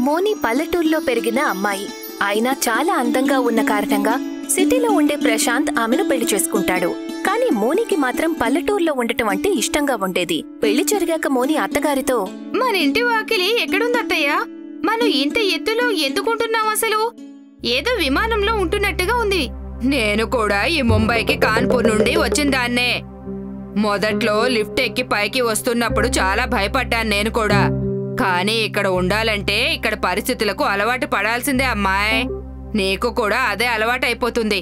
మోని పల్లెటూరులో పెరిగిన అమ్మాయి. అయినా చాలా అందంగా ఉన్న కారణంగా సిటీలో ఉండే ప్రశాంత్ ఆమెను పెళ్లి చేసుకుంటాడు. కానీ మోనికి మాత్రం పల్లెటూరులో ఉండటం అంటే ఇష్టంగా ఉండేది. పెళ్లి జరిగాక మోని అత్తగారితో, మన ఇంటి వాకిలి ఎక్కడుందత్తయ్యా? మనం ఇంత ఎత్తులో ఎందుకుంటున్నాం అసలు? ఏదో విమానంలో ఉంటున్నట్టుగా ఉంది. నేను కూడా ఈ ముంబైకి కాన్పూర్ నుండి వచ్చిందాన్నే. మొదట్లో లిఫ్ట్ ఎక్కి పైకి వస్తున్నప్పుడు చాలా భయపడ్డాను నేను కూడా. కానీ ఇక్కడ ఉండాలంటే ఇక్కడ పరిస్థితులకు అలవాటు పడాల్సిందే అమ్మాయ్. నీకు కూడా అదే అలవాటైపోతుంది.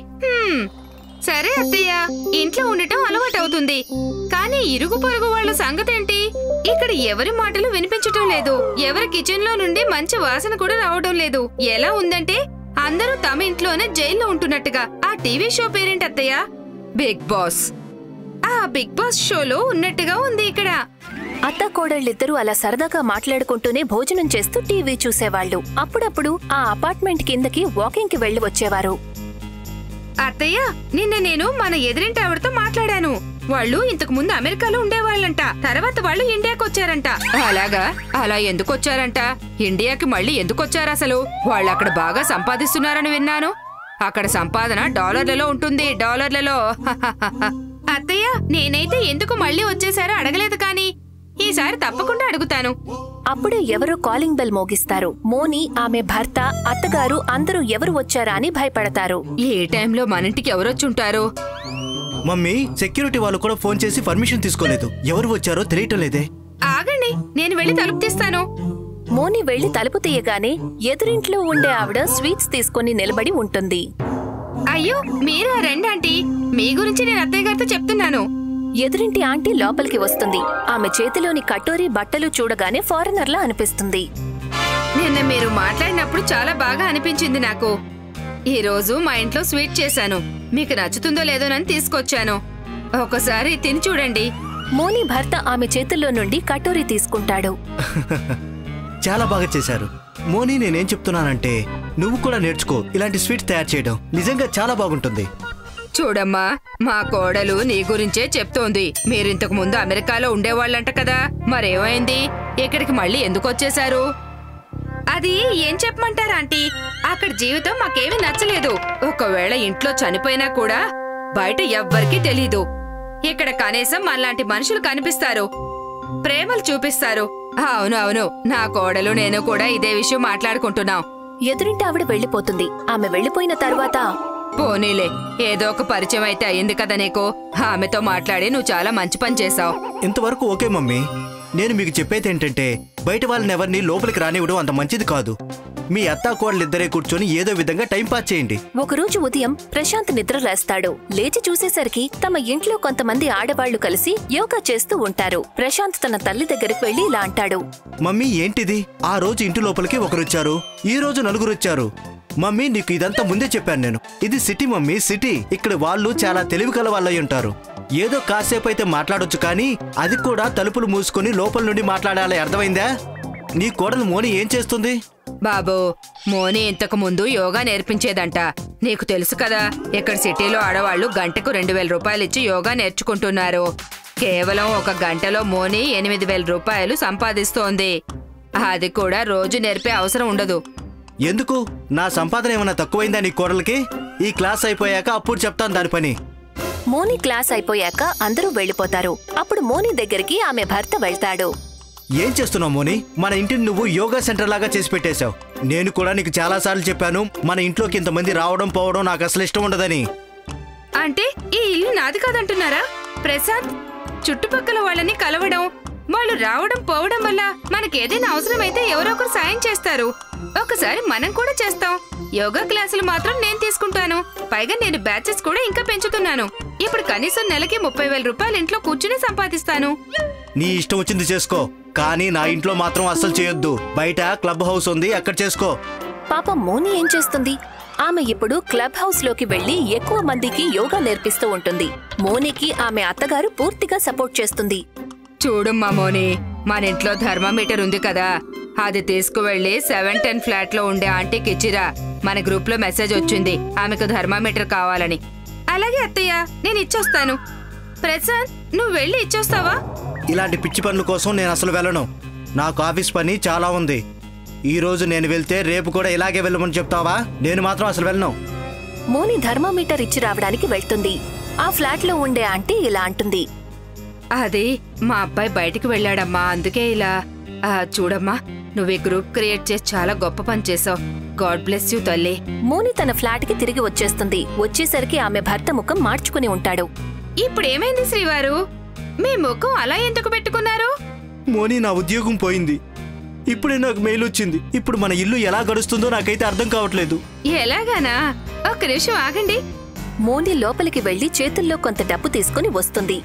సరే అత్తయ్య, ఇంట్లో ఉండటం అలవాటవుతుంది. కానీ ఇరుగు పొరుగు వాళ్ళ సంగతేంటి? ఇక్కడ ఎవరి మాటలు వినిపించటం లేదు. ఎవరి కిచెన్ లో నుండి మంచి వాసన కూడా రావడం లేదు. ఎలా ఉందంటే అందరూ తమ ఇంట్లోనే జైల్లో ఉంటున్నట్టుగా. ఆ టీవీ షో పేరేంటి అత్తయ్య? Big boss. ఆ బిగ్ బాస్ షోలో ఉన్నట్టుగా ఉంది ఇక్కడ. అత్త కోడళ్ళిద్దరూ అలా సరదాగా మాట్లాడుకుంటూనే భోజనం చేస్తూ టీవీ చూసేవాళ్లు. అప్పుడప్పుడు ఆ అపార్ట్మెంట్ కిందకి వాకింగ్ కి వెళ్లి వచ్చేవారు. అత్తయ్య, నిన్న నేను మన ఎదురింటి ఆవిడతో మాట్లాడాను. వాళ్ళు ఇంతకు ముందు అమెరికాలో ఉండేవాళ్ళంట. తర్వాత వాళ్ళు ఇండియాకి వచ్చారంట. అలాగా? అలా ఎందుకు వచ్చారంట? ఇండియాకి మళ్ళీ ఎందుకు వచ్చారు అసలు? వాళ్ళు అక్కడ బాగా సంపాదిస్తున్నారని విన్నాను. అక్కడ సంపాదన డాలర్లలో ఉంటుంది, డాలర్లలో. అత్తయ్య, నేనైతే ఎందుకు మళ్ళీ వచ్చేసారో అడగలేదు, కానీ ఈసారి తప్పకుండా అడుగుతాను. అప్పుడే ఎవరో కాలింగ్ బెల్ మోగిస్తారు. మోని, ఆమె భర్త, అత్తగారు అందరూ ఎవరు వచ్చారా అని భయపడతారు. ఏ టైంలో మనింటికి ఎవరొచ్చుంటారు? మమ్మీ, సెక్యూరిటీ వాళ్ళు కూడా ఫోన్ చేసి పర్మిషన్ తీసుకోలేదు. ఎవరు వచ్చారో తెలియటం లేదే. ఆగండి, నేను వెళ్లి తలుపు తీస్తాను. మోని వెళ్లి తలుపు తీయగానే ఎదురింట్లో ఉండే ఆవిడ స్వీట్స్ తీసుకుని నిలబడి ఉంటుంది. అయ్యో, మీరా? రండి ఆంటీ, మీ గురించి నేను అత్తయ్య గారితో చెప్తున్నాను. ఎదురింటి ఆంటీ లోపలికి వస్తుంది. ఆమె చేతిలోని కటోరీ బట్టలు చూడగానే ఫారినర్లా అనిపిస్తుంది. నిన్న మీరు మాట్లాడినప్పుడు చాలా బాగా అనిపించింది నాకు. ఈ రోజు మా ఇంట్లో స్వీట్ చేశాను. మీకు నచ్చుతుందో లేదోనని తీసుకొచ్చాను. ఒకసారి తిని చూడండి. మోని భర్త ఆమె చేతుల్లో నుండి కటోరీ తీసుకుంటాడు. చాలా బాగా చేశారు మోని. నేనేం చెప్తున్నానంటే నువ్వు కూడా నేర్చుకో ఇలాంటి స్వీట్ తయారు చేయడం. నిజంగా చాలా బాగుంటుంది. చూడమ్మా, మా కోడలు నీ గురించే చెప్తోంది. మీరింతకు ముందు అమెరికాలో ఉండేవాళ్ళంట కదా, మరేమైంది? ఇక్కడికి మళ్ళీ ఎందుకు వచ్చేశారు? అది ఏం చెప్పమంటారా ఆంటీ, అక్కడ జీవితం మాకేమీ నచ్చలేదు. ఒకవేళ ఇంట్లో చనిపోయినా కూడా బయట ఎవ్వరికీ తెలీదు. ఇక్కడ కనీసం మనలాంటి మనుషులు కనిపిస్తారు, ప్రేమలు చూపిస్తారు. అవును అవును, నా కోడలు నేను కూడా ఇదే విషయం మాట్లాడుకుంటున్నాం. ఎదురింటి ఆవిడ వెళ్లిపోతుంది. ఆమె వెళ్లిపోయిన తర్వాత, పోనీలే, ఏదో ఒక పరిచయం అయితే అయ్యింది కదా నీకు. ఆమెతో మాట్లాడి నువ్వు చాలా మంచి పని చేశావు. ఇంతవరకు ఓకే మమ్మీ. నేను మీకు చెప్పేది ఏంటంటే బయట వాళ్ళని ఎవరిని లోపలికి రానివ్వడం అంత మంచిది కాదు. మీ అత్తా కోడలిద్దరే కూర్చొని ఏదో విధంగా టైం పాస్ చేయండి. ఒకరోజు ఉదయం ప్రశాంత్ నిద్ర లేస్తాడు. లేచి చూసేసరికి తమ ఇంట్లో కొంతమంది ఆడవాళ్లు కలిసి యోగా చేస్తూ ఉంటారు. ప్రశాంత్ తన తల్లి దగ్గరికి వెళ్లి ఇలా అంటాడు. మమ్మీ, ఏంటిది? ఆ రోజు ఇంటి లోపలికి ఒకరొచ్చారు, ఈ రోజు నలుగురొచ్చారు. మమ్మీ, నీకు ఇదంతా ముందే చెప్పాను నేను. ఇది సిటీ మమ్మీ, సిటీ. ఇక్కడ వాళ్ళు చాలా తెలివి కల వాళ్ళై ఉంటారు. ఏదో కాసేపు అయితే మాట్లాడొచ్చు, కానీ అది కూడా తలుపులు మూసుకుని లోపల నుండి మాట్లాడాలి. అర్థమైందా? నీ కోడలు మోని ఏం చేస్తుంది? బాబు, మోని ఇంతకు ముందు యోగా నేర్పించేదంట. నీకు తెలుసు కదా, ఇక్కడ సిటీలో ఆడవాళ్లు గంటకు 2000 రూపాయలు ఇచ్చి యోగా నేర్చుకుంటున్నారు. కేవలం ఒక గంటలో మోని 8000 రూపాయలు సంపాదిస్తోంది. అది కూడా రోజు నేర్పే అవసరం ఉండదు. ఎందుకు? నా సంపాదన ఏమన్నా తక్కువైందా నీ కోడలకి? ఈ క్లాస్ అయిపోయాక అప్పుడు చెప్తాను దాని పని. మోని క్లాస్ అయిపోయాక అందరూ వెళ్లిపోతారు. అప్పుడు మోని దగ్గరికి ఆమె భర్త వెళ్తాడు. ఏం చేస్తున్నావు మోని? మన ఇంటిని నువ్వు యోగా సెంటర్ లాగా చేసి పెట్టేశావు. నేను కూడా నీకు చాలా సార్లు చెప్పాను, మన ఇంట్లోకి ఇంతమంది రావడం పోవడం నాకు అసలు ఇష్టం ఉండదని. అంటే ఈ ఇల్లు నాది కాదంటున్నారా? ప్రసాద్, చుట్టుపక్కల వాళ్ళని కలవడం, వాళ్ళు రావడం పోవడం వల్ల మనకేదైనా అవసరమైతే ఎవరో ఒకరు సాయం చేస్తారు. ఒకసారి మనం కూడా చేస్తాం. యోగా క్లాసులు మాత్రం నేను తీసుకుంటాను. పైగా నేను బ్యాచెస్ కూడా ఇంకా పెంచుతున్నాను. ఇప్పుడు కనీసం నెలకి 30,000 రూపాయలు ఇంట్లో కూర్చుని సంపాదిస్తాను. నీ ఇష్టం వచ్చింది చేసుకో, కానీ నా ఇంట్లో మాత్రం అస్సలు చేయొద్దు. బయట క్లబ్ హౌస్ ఉంది, అక్కడ చేసుకో. పాపం మోని ఏం చేస్తుంది? ఆమె ఇప్పుడు క్లబ్ హౌస్ లోకి వెళ్లి ఎక్కువ మందికి యోగా నేర్పిస్తూ ఉంటుంది. మోనికి ఆమె అత్తగారు పూర్తిగా సపోర్ట్ చేస్తుంది. చూడమ్మా మోని, మన ఇంట్లో థర్మామీటర్ ఉంది కదా, అది తీసుకువెళ్లి 710 ఫ్లాట్ లో ఉండే ఆంటీకి ఇచ్చిరా. మన గ్రూప్ లో మెసేజ్ వచ్చింది, ఆమెకు థర్మామీటర్ కావాలని. అలాగే అత్తయ్య, నేను ఇచ్చొస్తాను. ప్రసాద్, నువ్వు వెళ్ళి ఇచ్చొస్తావా? ఇలాంటి పిచ్చి పనుల కోసం నేను అసలు వెళ్ళను. నాకు ఆఫీస్ పని చాలా ఉంది. ఈ రోజు నేను వెళ్తే రేపు కూడా ఇలాగే వెళ్ళమని చెప్తావా? నేను మాత్రం అసలు వెళ్ళను. మోని థర్మామీటర్ ఇచ్చి రావడానికి వెళ్తుంది. ఆ ఫ్లాట్ లో ఉండే ఆంటీ ఇలా అంటుంది. అది మా అబ్బాయి బయటికి వెళ్ళాడమ్మా, అందుకే ఇలా. చూడమ్మా, నువ్వు ఈ గ్రూప్ క్రియేట్ చేసి చాలా గొప్ప పని చేసావు. గాడ్ బ్లెస్ యూ తల్లి. మోని తన ఫ్లాట్ కి తిరిగి వచ్చేస్తుంది. వచ్చేసరికి ఆమె భర్త ముఖం మార్చుకుని ఉంటాడు. ఇప్పుడేమైంది శ్రీవారు? మీ ముఖం అలా ఎందుకు పెట్టుకున్నారు? మోని, నా ఉద్యోగం పోయింది. ఇప్పుడే నాకు మెయిల్ వచ్చింది. ఇప్పుడు మన ఇల్లు ఎలా గడుస్తుందో నాకైతే అర్థం కావట్లేదు. ఎలాగానా? ఒక్క నిమిషం ఆగండి. మోని లోపలికి వెళ్లి చేతుల్లో కొంత డబ్బు తీసుకుని వస్తుంది.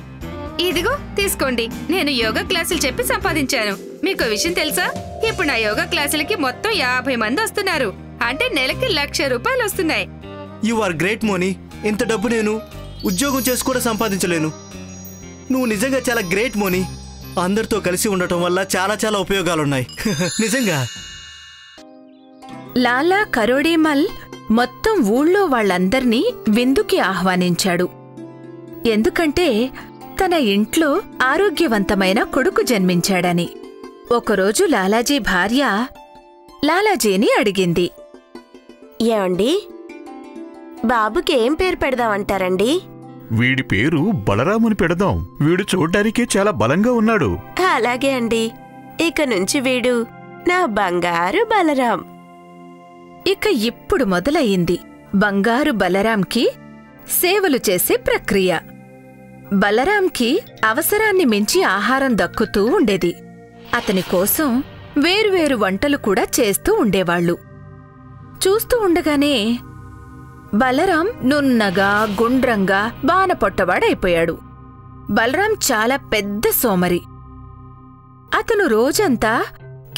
ఇదిగో తీసుకోండి. నేను యోగా క్లాసులు చెప్పి సంపాదించాను. మీకు విషయం తెలుసా? ఇప్పుడు నా యోగా క్లాసులకి మొత్తం 50 మంది వస్తున్నారు. అంటే నెలకి 1,00,000 రూపాయలు వస్తున్నాయి. యు ఆర్ గ్రేట్ మోని. ఇంత డబ్బు నేను ఉద్యోగం చేసి కూడా సంపాదించలేను. నువ్వు నిజంగా చాలా గ్రేట్ మోని. అందరితో కలిసి ఉండటం వల్ల చాలా చాలా ఉపయోగాలున్నాయి. నిజంగా. లాలా కరోడీమల్ మొత్తం ఊళ్ళో వాళ్లందర్నీ విందుకి ఆహ్వానించాడు. ఎందుకంటే తన ఇంట్లో ఆరోగ్యవంతమైన కొడుకు జన్మించాడని. ఒకరోజు లాలాజీ భార్య లాలాజీని అడిగింది. ఏమండి, బాబుకి ఏం పేరు పెడదామంటారండి? వీడి పేరు బలరాముని పెడదాం. వీడు చూడ్డానికే చాలా బలంగా ఉన్నాడు. అలాగే అండి. ఇక నుంచి వీడు నా బంగారు బలరాం. ఇక ఇప్పుడు మొదలయింది బంగారు బలరాంకి సేవలు చేసే ప్రక్రియ. బలరాంకి అవసరాన్ని మించి ఆహారం దక్కుతూ ఉండేది. అతని కోసం వేరువేరు వంటలు కూడా చేస్తూ ఉండేవాళ్లు. చూస్తూ ఉండగానే బలరాం నున్నగా గుండ్రంగా బానపొట్టవాడైపోయాడు. బలరాం చాలా పెద్ద సోమరి. అతను రోజంతా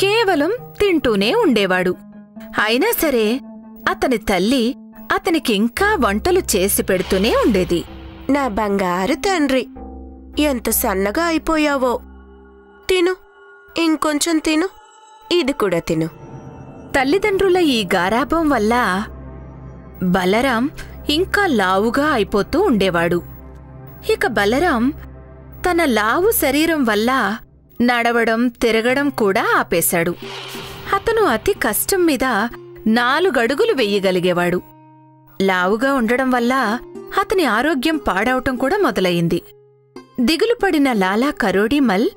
కేవలం తింటూనే ఉండేవాడు. అయినా సరే అతని తల్లి అతనికింకా వంటలు చేసి పెడుతూనే ఉండేది. నా బంగారు తండ్రి, ఎంత సన్నగా అయిపోయావో. తిను, ఇంకొంచెం తిను, ఇది కూడా తిను. తల్లిదండ్రుల ఈ గారాబం వల్ల బలరాం ఇంకా లావుగా అయిపోతూ ఉండేవాడు. ఇక బలరాం తన లావు శరీరం వల్ల నడవడం తిరగడం కూడా ఆపేశాడు. అతను అతి కష్టం మీద 4 అడుగులు వెయ్యగలిగేవాడు. లావుగా ఉండడం వల్ల అతని ఆరోగ్యం పాడవటం కూడా మొదలయింది. దిగులుపడిన లాలా కరోడీమల్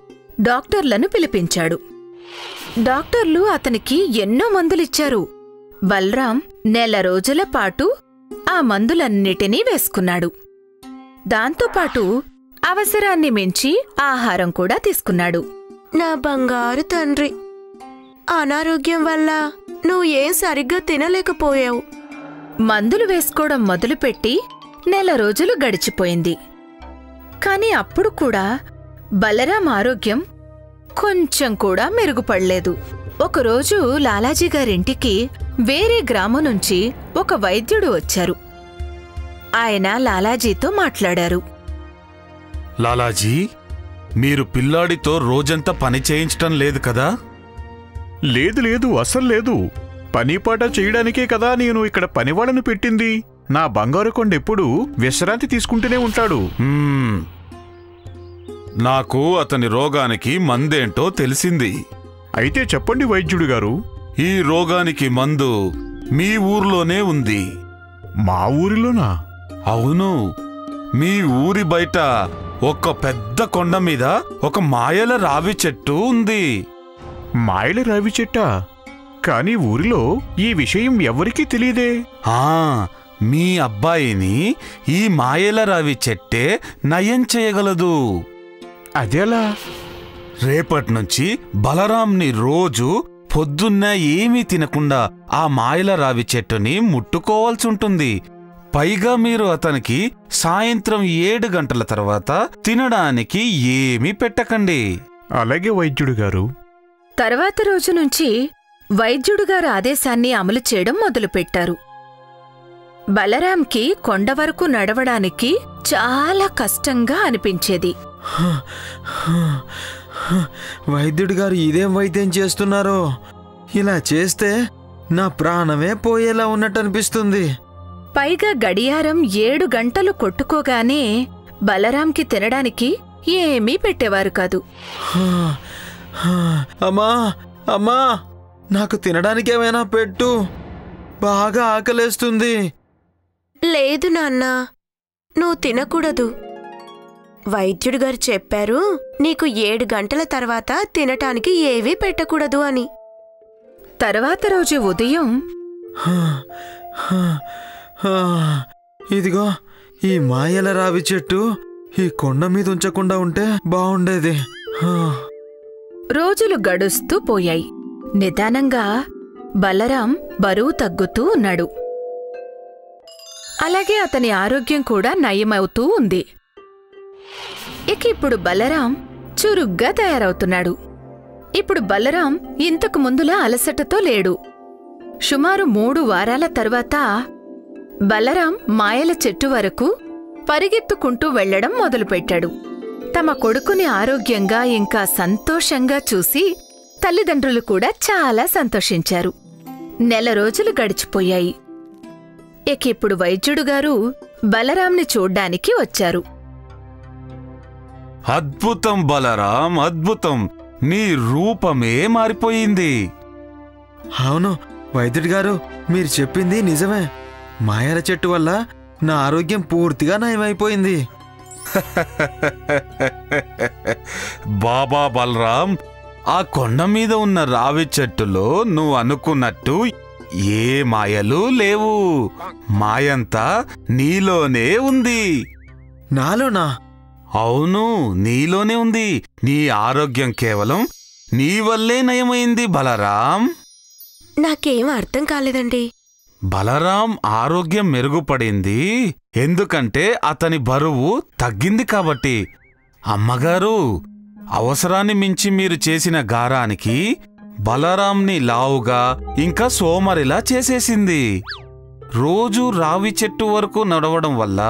డాక్టర్లను పిలిపించాడు. డాక్టర్లు అతనికి ఎన్నో మందులిచ్చారు. బలరాం నెల రోజుల పాటు ఆ మందులన్నిటినీ వేసుకున్నాడు. దాంతోపాటు అవసరాన్ని మించి ఆహారం కూడా తీసుకున్నాడు. నా బంగారు తండ్రి, అనారోగ్యం వల్ల నువ్వు ఏం సరిగ్గా తినలేకపోయావు. మందులు వేసుకోవడం మొదలుపెట్టి నెల రోజులు గడిచిపోయింది. కాని అప్పుడు కూడా బలరాం ఆరోగ్యం కొంచెం కూడా మెరుగుపడలేదు. ఒకరోజు లాలాజీగారింటికి వేరే గ్రామం నుంచి ఒక వైద్యుడు వచ్చారు. ఆయన లాలాజీతో మాట్లాడారు. లాలాజీ, మీరు పిల్లాడితో రోజంతా పని చేయించటం లేదు కదా? లేదు లేదు, అసలు లేదు. పనిపాట చేయడానికే కదా నేను ఇక్కడ పనివాళ్లను పెట్టింది. నా బంగారు కొండెప్పుడూ విశ్రాంతి తీసుకుంటూనే ఉంటాడు. నాకు అతని రోగానికి మందేంటో తెలిసింది. అయితే చెప్పండి వైద్యుడు గారు. ఈ రోగానికి మందు మీ ఊర్లోనే ఉంది. మా ఊరిలోనా? అవును, మీ ఊరి బయట ఒక పెద్ద కొండ మీద ఒక మాయల రావి చెట్టు ఉంది. మాయల రావి చెట్టా? కాని ఊరిలో ఈ విషయం ఎవరికీ తెలియదే. మీ అబ్బాయిని ఈ మాయల రావి చెట్టే నయం చేయగలదు. అదెలా? రేపట్నుంచి బలరాంని రోజు పొద్దున్న ఏమీ తినకుండా ఆ మాయల రావి చెట్టుని ముట్టుకోవాల్సుంటుంది. పైగా మీరు అతనికి సాయంత్రం 7 గంటల తర్వాత తినడానికి ఏమీ పెట్టకండి. అలాగే వైద్యుడు గారు. తర్వాత రోజు నుంచి వైద్యుడుగారు ఆదేశాన్ని అమలు చేయడం మొదలుపెట్టారు. బలరాంకి కొండవరకు నడవడానికి చాలా కష్టంగా అనిపించేది. వైద్యుడు గారు ఇదేం వైద్యం చేస్తున్నారో? ఇలా చేస్తే నా ప్రాణమే పోయేలా ఉన్నట్టనిపిస్తుంది. పైగా గడియారం 7 గంటలు కొట్టుకోగానే బలరాంకి తినడానికి ఏమీ పెట్టేవారు కాదు. అమ్మా అమ్మా, నాకు తినడానికేమైనా పెట్టు, బాగా ఆకలేస్తుంది. లేదు నాన్నా, నువ్వు తినకూడదు. వైద్యుడు గారు చెప్పారు నీకు 7 గంటల తర్వాత తినటానికి ఏవీ పెట్టకూడదు అని. తర్వాత రోజు ఉదయం ఇదిగో ఈ మాయల రావి చెట్టు ఈ కొండ మీద ఉంచకుండా ఉంటే బావుండేది. రోజులు గడుస్తూ పోయాయి. నిదానంగా బలరాం బరువు తగ్గుతూ ఉన్నాడు. అలాగే అతని ఆరోగ్యం కూడా నయమవుతూ ఉంది. ఇప్పుడు బలరాం చురుగ్గా తయారవుతున్నాడు. ఇప్పుడు బలరాం ఇంతకు ముందులా అలసటతో లేడు. సుమారు 3 వారాల తర్వాత బలరాం మాయల చెట్టు వరకు పరిగెత్తుకుంటూ వెళ్లడం మొదలుపెట్టాడు. తమ కొడుకుని ఆరోగ్యంగా ఇంకా సంతోషంగా చూసి తల్లిదండ్రులు కూడా చాలా సంతోషించారు. 1 నెల రోజులు గడిచిపోయాయి. ఇప్పుడు వైద్యుడుగారు బలరాంని చూడ్డానికి వచ్చారు. అద్భుతం బలరాం, అద్భుతం. నీ రూపమే మారిపోయింది. అవును వైద్యుడి గారు, మీరు చెప్పింది నిజమే. మాయల చెట్టు వల్ల నా ఆరోగ్యం పూర్తిగా నయమైపోయింది. బాబా బలరాం, ఆ కొండ మీద ఉన్న రావి చెట్టులో నువ్వు అనుకున్నట్టు ఏ మాయలు లేవు. మాయంతా నీలోనే ఉంది. నాలోనా? అవును, నీలోనే ఉంది. నీ ఆరోగ్యం కేవలం నీ వల్లే నయమైంది బలరాం. నాకేం అర్థం కాలేదండి. బలరాం ఆరోగ్యం మెరుగుపడింది ఎందుకంటే అతని బరువు తగ్గింది కాబట్టి. అమ్మగారు, అవసరాన్ని మించి మీరు చేసిన గారానికి బలరాంని లావుగా ఇంకా సోమరిలా చేసేసింది. రోజూ రావి చెట్టు వరకు నడవడం వల్ల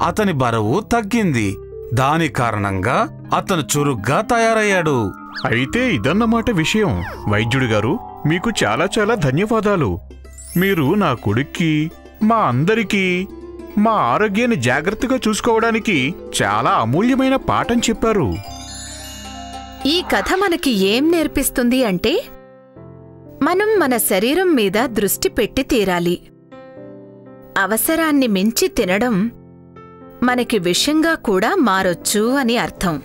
అతని బరువు తగ్గింది. దాని కారణంగా అతను చురుగ్గా తయారయ్యాడు. అయితే ఇదన్నమాట విషయం. వైద్యుడు గారు, మీకు చాలా చాలా ధన్యవాదాలు. మీరు నా కొడుక్కి, మా అందరికీ మా ఆరోగ్యాన్ని జాగ్రత్తగా చూసుకోవడానికి చాలా అమూల్యమైన పాఠం చెప్పారు. ఈ కథ మనకి ఏం నేర్పిస్తుంది అంటే, మనం మన శరీరం మీద దృష్టి పెట్టి తీరాలి. అవసరాన్ని మించి తినడం మనకి విషంగా కూడా మారొచ్చు అని అర్థం.